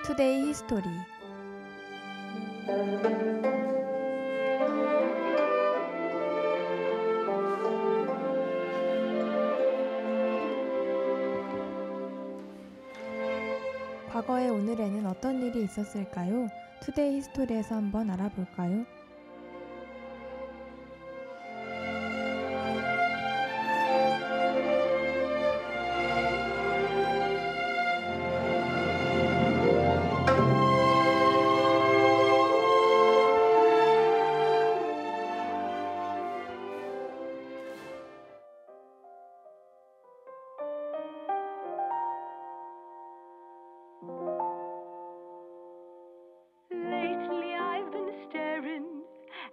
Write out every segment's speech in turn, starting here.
투데이 히스토리. 과거의 오늘에는 어떤 일이 있었을까요? 투데이 히스토리에서 한번 알아볼까요? Lately I've been staring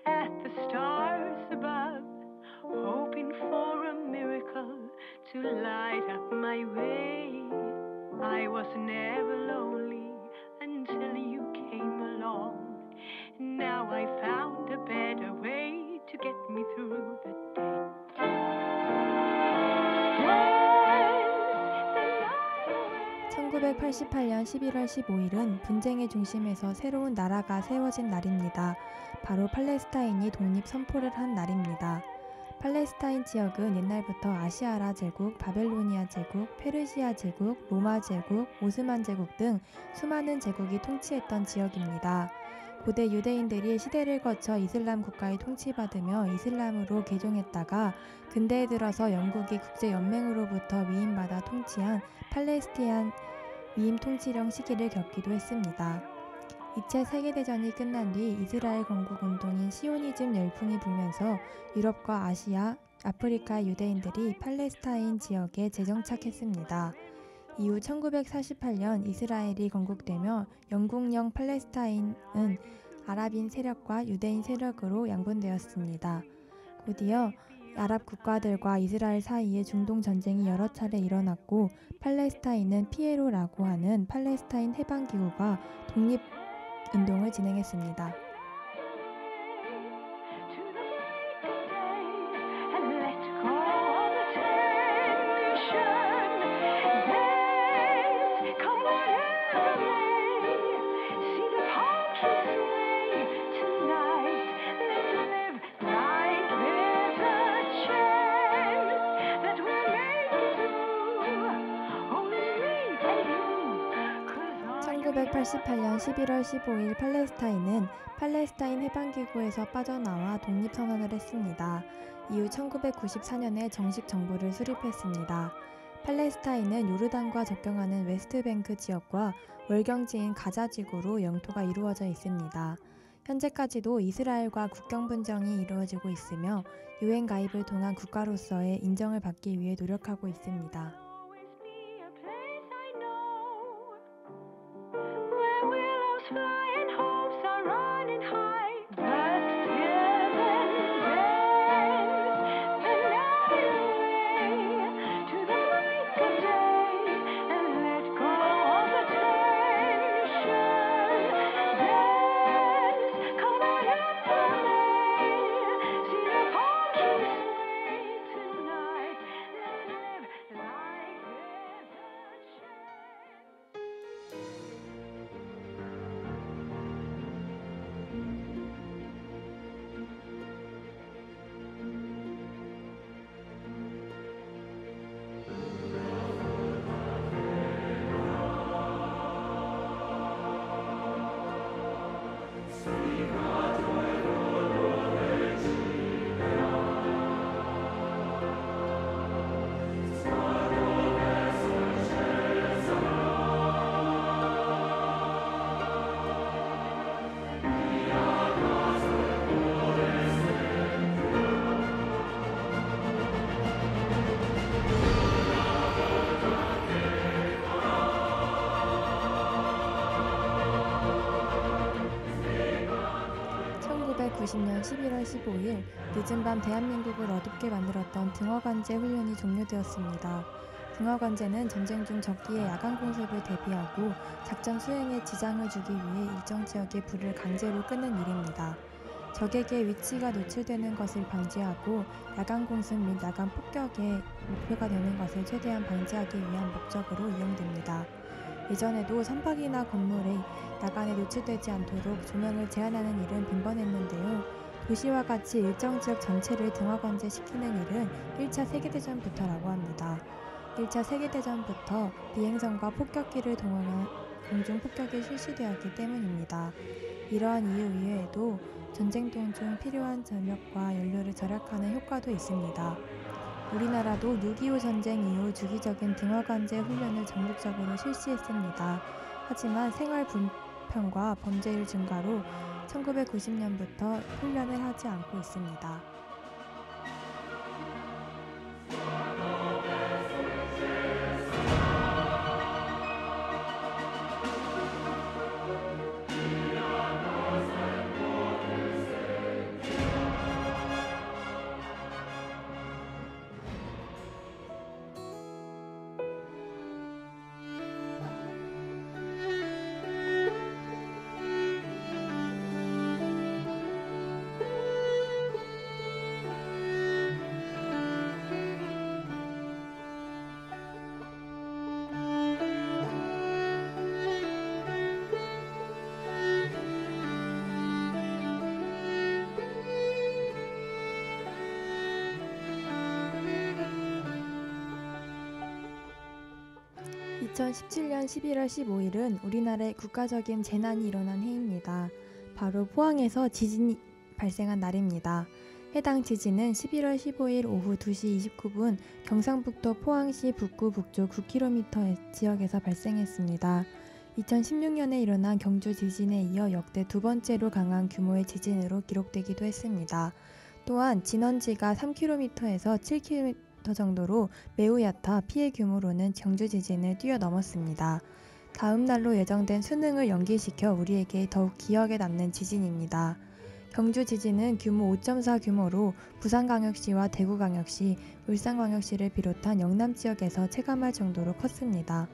at the stars above, hoping for a miracle to light up my way. I was never lonely until you came along. Now I found a better way to get me through the day. 1988년 11월 15일은 분쟁의 중심에서 새로운 나라가 세워진 날입니다. 바로 팔레스타인이 독립 선포를 한 날입니다. 팔레스타인 지역은 옛날부터 아시아라 제국, 바벨로니아 제국, 페르시아 제국, 로마 제국, 오스만 제국 등 수많은 제국이 통치했던 지역입니다. 고대 유대인들이 시대를 거쳐 이슬람 국가에 통치받으며 이슬람으로 개종했다가 근대에 들어서 영국이 국제연맹으로부터 위임받아 통치한 팔레스타인 위임 통치령 시기를 겪기도 했습니다. 2차 세계대전이 끝난 뒤 이스라엘 건국 운동인 시오니즘 열풍이 불면서 유럽과 아시아, 아프리카 유대인들이 팔레스타인 지역에 재정착했습니다. 이후 1948년 이스라엘이 건국되며 영국령 팔레스타인은 아랍인 세력과 유대인 세력으로 양분되었습니다. 곧이어 아랍 국가들과 이스라엘 사이에 중동 전쟁이 여러 차례 일어났고 팔레스타인은 PLO라고 하는 팔레스타인 해방기구가 독립운동을 진행했습니다. (1988년 11월 15일) 팔레스타인은 팔레스타인 해방기구에서 빠져나와 독립선언을 했습니다. 이후 1994년에 정식 정부를 수립했습니다. 팔레스타인은 요르단과 접경하는 웨스트뱅크 지역과 월경지인 가자지구로 영토가 이루어져 있습니다. 현재까지도 이스라엘과 국경 분쟁이 이루어지고 있으며 유엔 가입을 통한 국가로서의 인정을 받기 위해 노력하고 있습니다. (1990년 11월 15일) 늦은 밤 대한민국을 어둡게 만들었던 등허관제 훈련이 종료되었습니다. 등허관제는 전쟁 중 적기의 야간 공습을 대비하고 작전 수행에 지장을 주기 위해 일정 지역의 불을 강제로 끄는 일입니다. 적에게 위치가 노출되는 것을 방지하고 야간 공습 및 야간 폭격의 목표가 되는 것을 최대한 방지하기 위한 목적으로 이용됩니다. 예전에도 선박이나 건물에 야간에 노출되지 않도록 조명을 제한하는 일은 빈번했는데요. 도시와 같이 일정 지역 전체를 등화관제시키는 일은 1차 세계대전부터라고 합니다. 1차 세계대전부터 비행선과 폭격기를 동원한 공중폭격이 실시되었기 때문입니다. 이러한 이유 이외에도 전쟁 도중 필요한 전력과 연료를 절약하는 효과도 있습니다. 우리나라도 6.25 전쟁 이후 주기적인 등화관제 훈련을 전국적으로 실시했습니다. 하지만 생활 불편과 범죄율 증가로 1990년부터 훈련을 하지 않고 있습니다. 2017년 11월 15일은 우리나라의 국가적인 재난이 일어난 해입니다. 바로 포항에서 지진이 발생한 날입니다. 해당 지진은 11월 15일 오후 2시 29분 경상북도 포항시 북구 북쪽 9km 지역에서 발생했습니다. 2016년에 일어난 경주 지진에 이어 역대 두 번째로 강한 규모의 지진으로 기록되기도 했습니다. 또한 진원지가 3km에서 7km 정도로 매우 얕아 피해 규모로는 경주 지진을 뛰어넘었습니다. 다음 날로 예정된 수능을 연기시켜 우리에게 더욱 기억에 남는 지진입니다. 경주 지진은 규모 5.4 규모로 부산광역시와 대구광역시, 울산광역시를 비롯한 영남 지역에서 체감할 정도로 컸습니다.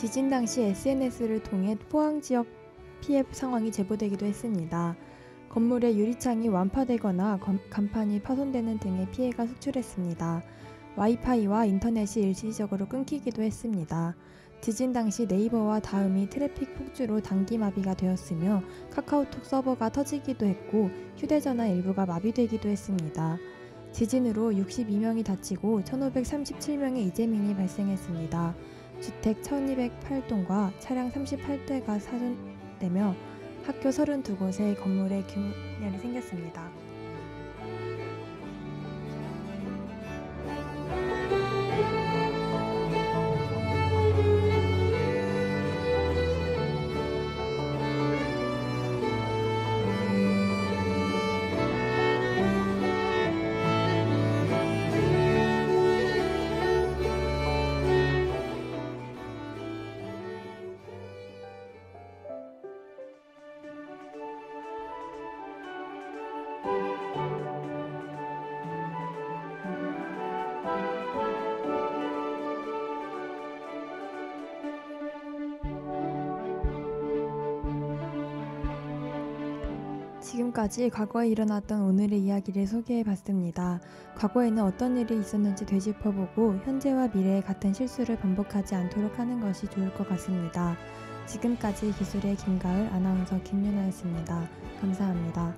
지진 당시 SNS를 통해 포항 지역 피해 상황이 제보되기도 했습니다. 건물의 유리창이 완파되거나 간판이 파손되는 등의 피해가 속출했습니다. 와이파이와 인터넷이 일시적으로 끊기기도 했습니다. 지진 당시 네이버와 다음이 트래픽 폭주로 단기 마비가 되었으며 카카오톡 서버가 터지기도 했고 휴대전화 일부가 마비되기도 했습니다. 지진으로 62명이 다치고 1537명의 이재민이 발생했습니다. 주택 1208동과 차량 38대가 사존되며 학교 32곳의 건물에 균열이 생겼습니다. 지금까지 과거에 일어났던 오늘의 이야기를 소개해봤습니다. 과거에는 어떤 일이 있었는지 되짚어보고 현재와 미래에 같은 실수를 반복하지 않도록 하는 것이 좋을 것 같습니다. 지금까지 기술의 김가을, 아나운서 김윤아였습니다. 감사합니다.